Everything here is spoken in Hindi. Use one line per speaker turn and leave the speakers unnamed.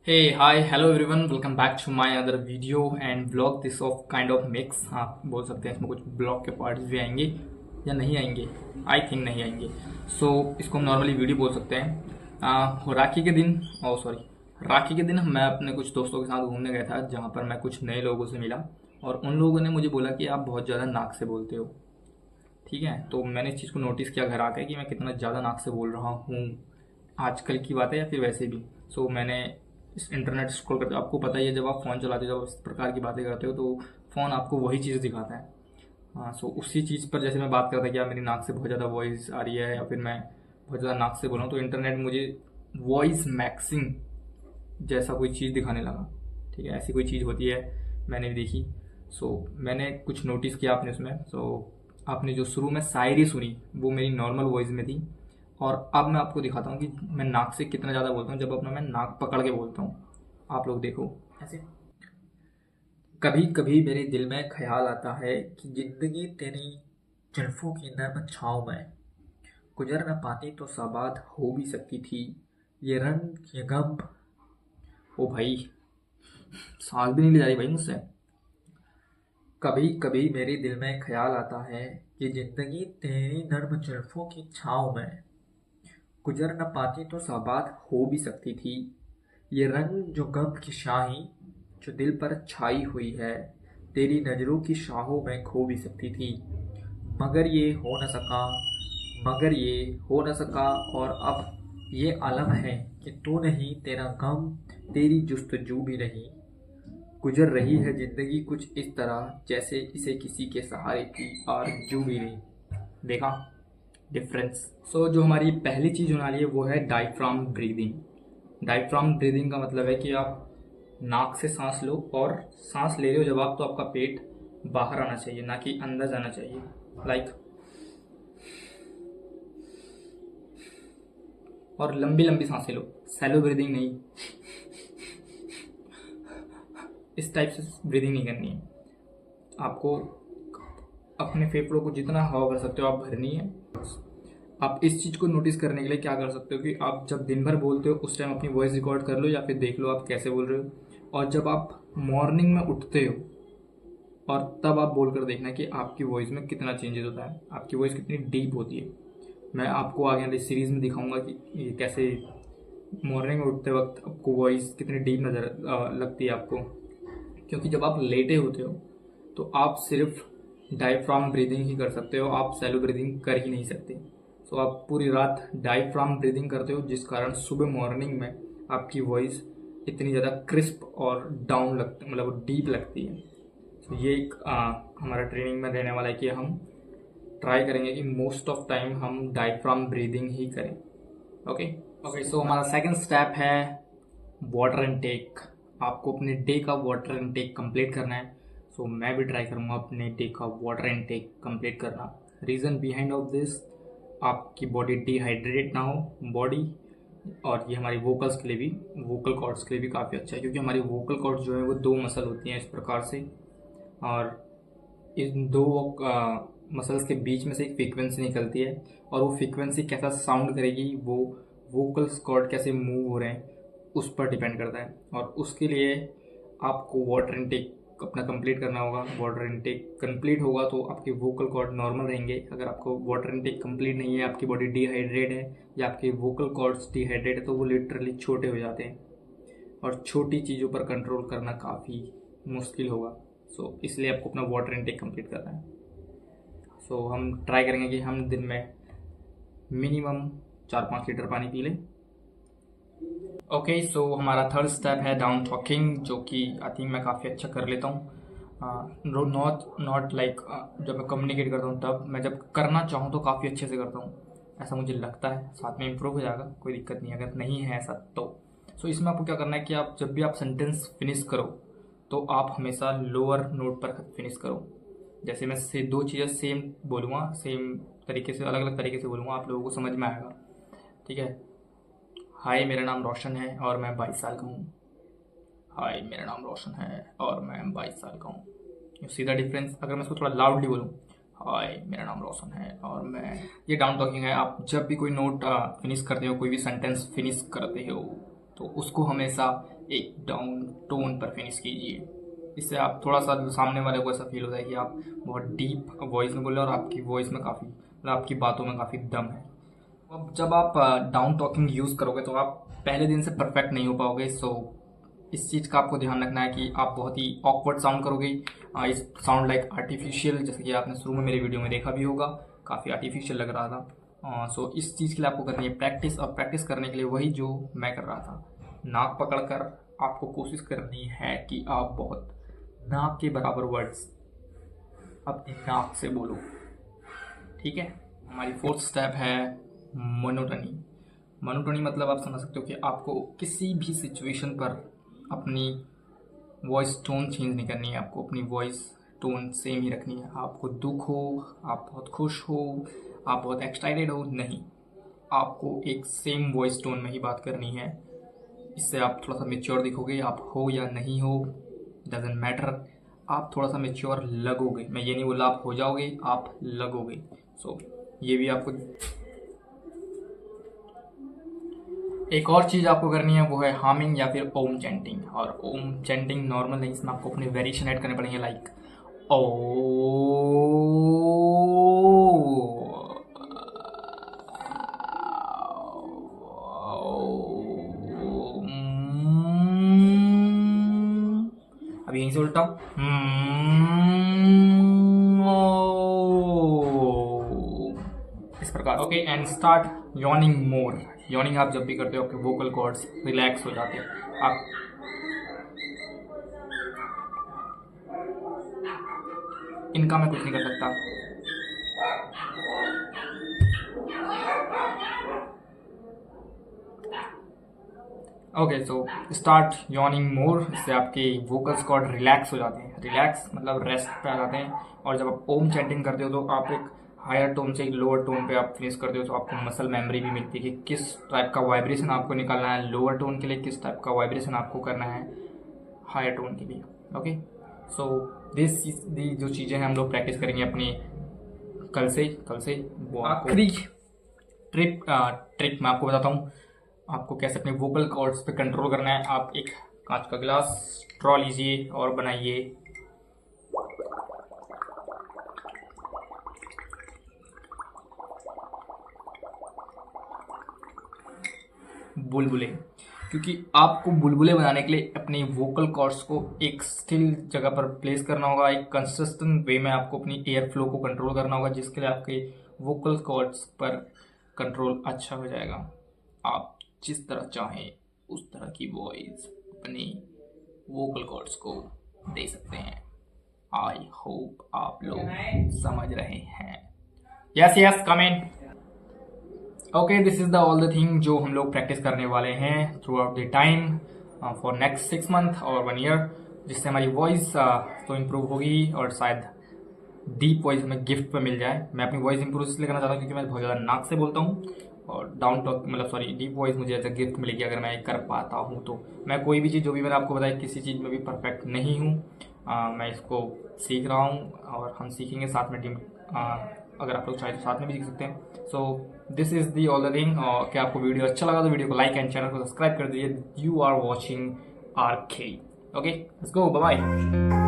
Hey hi hello everyone, welcome back to my other video and blog this of kind of mix. हाँ, बोल सकते हैं इसमें कुछ ब्लॉग के पार्ट्स भी आएंगे या नहीं आएंगे। आई थिंक नहीं आएंगे। इसको हम नॉर्मली वीडियो बोल सकते हैं। राखी के दिन, ओ सॉरी, राखी के दिन मैं अपने कुछ दोस्तों के साथ घूमने गया था, जहाँ पर मैं कुछ नए लोगों से मिला और उन लोगों ने मुझे बोला कि आप बहुत ज़्यादा नाक से बोलते हो। ठीक है, तो मैंने इस चीज़ को नोटिस किया घर आकर कि मैं कितना ज़्यादा नाक से बोल रहा हूँ। आजकल की बात है या फिर वैसे भी। मैंने इस इंटरनेट स्क्रॉल करते, आपको पता ही है, जब आप फ़ोन चलाते हो, जब इस प्रकार की बातें करते हो तो फ़ोन आपको वही चीज़ दिखाता है। हाँ, उसी चीज़ पर जैसे मैं बात करता कि यार मेरी नाक से बहुत ज़्यादा वॉइस आ रही है या फिर मैं बहुत ज़्यादा नाक से बोल रहा हूँ, तो इंटरनेट मुझे वॉइस मैक्सिंग जैसा कोई चीज़ दिखाने लगा। ठीक है, ऐसी कोई चीज़ होती है, मैंने भी देखी। मैंने कुछ नोटिस किया आपने उसमें। आपने जो शुरू में शायरी सुनी वो मेरी नॉर्मल वॉइस में थी, और अब मैं आपको दिखाता हूँ कि मैं नाक से कितना ज़्यादा बोलता हूँ जब अपना मैं नाक पकड़ के बोलता हूँ। आप लोग देखो ऐसे। कभी कभी मेरे दिल में ख्याल आता है कि जिंदगी तेरी जुल्फों की नर्म छाँव में गुजर न पाती तो साबाद हो भी सकती थी। ये रंग ये गम, ओ भाई, सांस भी नहीं ली जा रही भाई मुझसे। कभी कभी मेरे दिल में ख्याल आता है कि जिंदगी तेरी नर्म जुल्फों की छाँव में गुजर न पाती तो साबात हो भी सकती थी। ये रंग जो गम की शाही जो दिल पर छाई हुई है, तेरी नजरों की शाहों में खो भी सकती थी। मगर ये हो न सका, मगर ये हो न सका। और अब ये आलम है कि तू नहीं, तेरा गम, तेरी जुस्तजू भी नहीं। गुजर रही है जिंदगी कुछ इस तरह जैसे इसे किसी के सहारे की आरज़ू भी नहीं। देखा डिफरेंस। जो हमारी पहली चीज़ होने वाली है वो है डायफ्राम ब्रीदिंग। डायफ्राम ब्रीदिंग का मतलब है कि आप नाक से सांस लो, और सांस ले रहे हो जब आप, तो आपका पेट बाहर आना चाहिए, ना कि अंदर जाना चाहिए। लाइक, और लंबी लंबी सांसें लो, सैलो ब्रीदिंग नहीं। इस टाइप से ब्रीदिंग नहीं करनी है आपको। अपने फेफड़ों को जितना हवा भर सकते हो आप भरनी है। आप इस चीज़ को नोटिस करने के लिए क्या कर सकते हो कि आप जब दिन भर बोलते हो उस टाइम अपनी वॉइस रिकॉर्ड कर लो, या फिर देख लो आप कैसे बोल रहे हो, और जब आप मॉर्निंग में उठते हो और तब आप बोल कर देखना कि आपकी वॉइस में कितना चेंजेस होता है, आपकी वॉइस कितनी डीप होती है। मैं आपको आगे वाली सीरीज़ में दिखाऊंगा कि ये कैसे मॉर्निंग में उठते वक्त आपको वॉइस कितनी डीप नज़र लगती है आपको। क्योंकि जब आप लेटे होते हो तो आप सिर्फ डायफ्राम ब्रीदिंग ही कर सकते हो, आप सैलो ब्रीदिंग कर ही नहीं सकते। आप पूरी रात डायफ्राम ब्रीदिंग करते हो, जिस कारण सुबह मॉर्निंग में आपकी वॉइस इतनी ज़्यादा क्रिस्प और डाउन लगती, मतलब डीप लगती है। ये एक हमारा ट्रेनिंग में रहने वाला है कि हम ट्राई करेंगे कि मोस्ट ऑफ टाइम हम डायफ्राम ब्रीदिंग ही करें। ओके। हमारा सेकंड स्टेप है वाटर इनटेक। आपको अपने डे का वाटर इनटेक कंप्लीट करना है। मैं भी ट्राई करूँगा अपने डे का वाटर इनटेक कंप्लीट करना। रीज़न बिहाइंड ऑफ दिस, आपकी बॉडी डिहाइड्रेट ना हो बॉडी, और ये हमारी वोकल्स के लिए भी, वोकल कॉर्ड्स के लिए भी काफ़ी अच्छा है, क्योंकि हमारी वोकल कॉर्ड्स जो है वो दो मसल होती हैं इस प्रकार से, और इन दो मसल्स के बीच में से एक फ्रीक्वेंसी निकलती है, और वो फ्रीक्वेंसी कैसा साउंड करेगी, वो वोकल्स कॉर्ड कैसे मूव हो रहे हैं उस पर डिपेंड करता है। और उसके लिए आपको वाटर इनटेक अपना कंप्लीट करना होगा। वाटर इनटेक कंप्लीट होगा तो आपके वोकल कॉर्ड नॉर्मल रहेंगे। अगर आपको वाटर इनटेक कंप्लीट नहीं है, आपकी बॉडी डिहाइड्रेट है या आपके वोकल कॉर्ड्स डिहाइड्रेट है, तो वो लिटरली छोटे हो जाते हैं, और छोटी चीज़ों पर कंट्रोल करना काफ़ी मुश्किल होगा। इसलिए आपको अपना वाटर इनटेक कंप्लीट करना है। हम ट्राई करेंगे कि हम दिन में मिनिमम 4-5 लीटर पानी पी लें। ओके, हमारा थर्ड स्टेप है डाउन टॉकिंग, जो कि आई थिंक मैं काफ़ी अच्छा कर लेता हूँ। नॉट नॉट लाइक, जब मैं कम्युनिकेट करता हूँ तब, मैं जब करना चाहूँ तो काफ़ी अच्छे से करता हूँ, ऐसा मुझे लगता है। साथ में इम्प्रूव हो जाएगा, कोई दिक्कत नहीं, अगर नहीं है ऐसा तो। इसमें आपको क्या करना है कि आप जब भी आप सेंटेंस फिनिश करो तो आप हमेशा लोअर नोट पर फिनिश करो। जैसे मैं से दो चीज़ें सेम बोलूँगा, सेम तरीके से, अलग अलग तरीके से बोलूँगा, आप लोगों को समझ में आएगा। ठीक है। हाय, मेरा नाम रोशन है और मैं 22 साल का हूँ। हाय, मेरा नाम रोशन है और मैं 22 साल का हूँ। You see the difference? अगर मैं इसको थोड़ा लाउडली बोलूँ, हाय, मेरा नाम रोशन है और मैं, ये डाउन टॉकिंग है। आप जब भी कोई नोट फिनिश करते हो, कोई भी सेंटेंस फिनिश करते हो, तो उसको हमेशा एक डाउन टोन पर फिनिश कीजिए। इससे आप थोड़ा सा सामने वाले को ऐसा फील होता है कि आप बहुत डीप वॉइस में बोल रहे हैं और आपकी वॉइस में काफ़ी मतलब आपकी बातों में काफ़ी दम है। अब जब आप डाउन टॉकिंग यूज़ करोगे तो आप पहले दिन से परफेक्ट नहीं हो पाओगे। सो इस चीज़ का आपको ध्यान रखना है कि आप बहुत ही ऑकवर्ड साउंड करोगे, इस साउंड लाइक आर्टिफिशियल, जैसे कि आपने शुरू में मेरे वीडियो में देखा भी होगा, काफ़ी आर्टिफिशियल लग रहा था। सो इस चीज़ के लिए आपको करनी है प्रैक्टिस, और प्रैक्टिस करने के लिए वही जो मैं कर रहा था, नाक पकड़कर आपको कोशिश करनी है कि आप बहुत नाक के बराबर वर्ड्स अपनी नाक से बोलो। ठीक है। हमारी फोर्थ स्टेप है मोनोटनी। मोनोटनी मतलब आप समझ सकते हो कि आपको किसी भी सिचुएशन पर अपनी वॉइस टोन चेंज नहीं करनी है, आपको अपनी वॉइस टोन सेम ही रखनी है। आपको दुख हो, आप बहुत खुश हो, आप बहुत एक्साइटेड हो, नहीं, आपको एक सेम वॉइस टोन में ही बात करनी है। इससे आप थोड़ा सा मेच्योर दिखोगे, आप हो या नहीं हो डजेंट मैटर, आप थोड़ा सा मेच्योर लगोगे। मैं ये नहीं बोला आप हो जाओगे, आप लगोगे। सो ये भी आपको एक और चीज़ आपको करनी है, वो है हामिंग या फिर ओम चैंटिंग। और ओम चैंटिंग नॉर्मल नहीं, इसमें आपको अपने वेरिएशन ऐड करने पड़ेंगे, लाइक ओ। अब यहीं से उल्टा इस प्रकार। Okay, and start yawning more. Yawning आप जब भी करते हो आपके वोकल कॉर्ड्स रिलैक्स हो जाते हैं। आप इनका मैं कुछ नहीं कर सकता। ओके, सो स्टार्ट यॉर्निंग मोर। इससे आपके वोकल्स कॉर्ड रिलैक्स हो जाते हैं। रिलैक्स मतलब रेस्ट पे आ जाते हैं। और जब आप ओम चैंटिंग करते हो तो आप एक हायर टोन से एक लोअर टोन पे आप फिनिश करते हो, तो आपको मसल मेमोरी भी मिलती है कि किस टाइप का वाइब्रेशन आपको निकालना है लोअर टोन के लिए, किस टाइप का वाइब्रेशन आपको करना है हायर टोन के लिए। ओके, सो दिस दी जो चीज़ें हैं हम लोग प्रैक्टिस करेंगे अपनी कल से वो आखिरी ट्रिक मैं आपको बताता हूँ आपको कैसे अपने वोकल कॉर्ड्स पे कंट्रोल करना है। आप एक कांच का गिलास स्ट्रॉ लीजिए और बनाइए बुलबुले, क्योंकि आपको बुलबुले बनाने के लिए अपने वोकल कॉर्ड्स को एक स्टिल जगह पर प्लेस करना होगा। एक कंसिस्टेंट वे में आपको अपनी एयर फ्लो को कंट्रोल करना होगा, जिसके लिए आपके वोकल कॉर्ड्स पर कंट्रोल अच्छा हो जाएगा। आप जिस तरह चाहें उस तरह की वॉइस अपने वोकल कॉर्ड्स को दे सकते हैं। आई होप आप लोग समझ रहे हैं। Yes comment. Okay, this is the all the thing जो हम लोग प्रैक्टिस करने वाले हैं through out the time for next 6 month और 1 ईयर, जिससे हमारी वॉइस तो इम्प्रूव होगी और शायद डीप वॉइस हमें गिफ्ट पे मिल जाए। मैं अपनी वॉइस इंप्रूव इसलिए करना चाहता हूँ क्योंकि मैं बहुत ज़्यादा नाक से बोलता हूँ, और डाउन टॉक मतलब सॉरी डीप वॉइस मुझे एज अ गिफ्ट मिलेगी अगर मैं कर पाता हूँ तो। मैं कोई भी चीज़ जो भी मैंने आपको बताया किसी चीज़ में भी परफेक्ट नहीं हूँ, मैं इसको सीख रहा हूँ और हम सीखेंगे साथ में टीम। अगर आप लोग चाहे तो साथ में भी सीख सकते हैं। So this is the all the thing. क्या आपको वीडियो अच्छा लगा तो वीडियो को लाइक एंड चैनल को सब्सक्राइब कर दीजिए। You are watching RK। Okay, let's go, bye bye.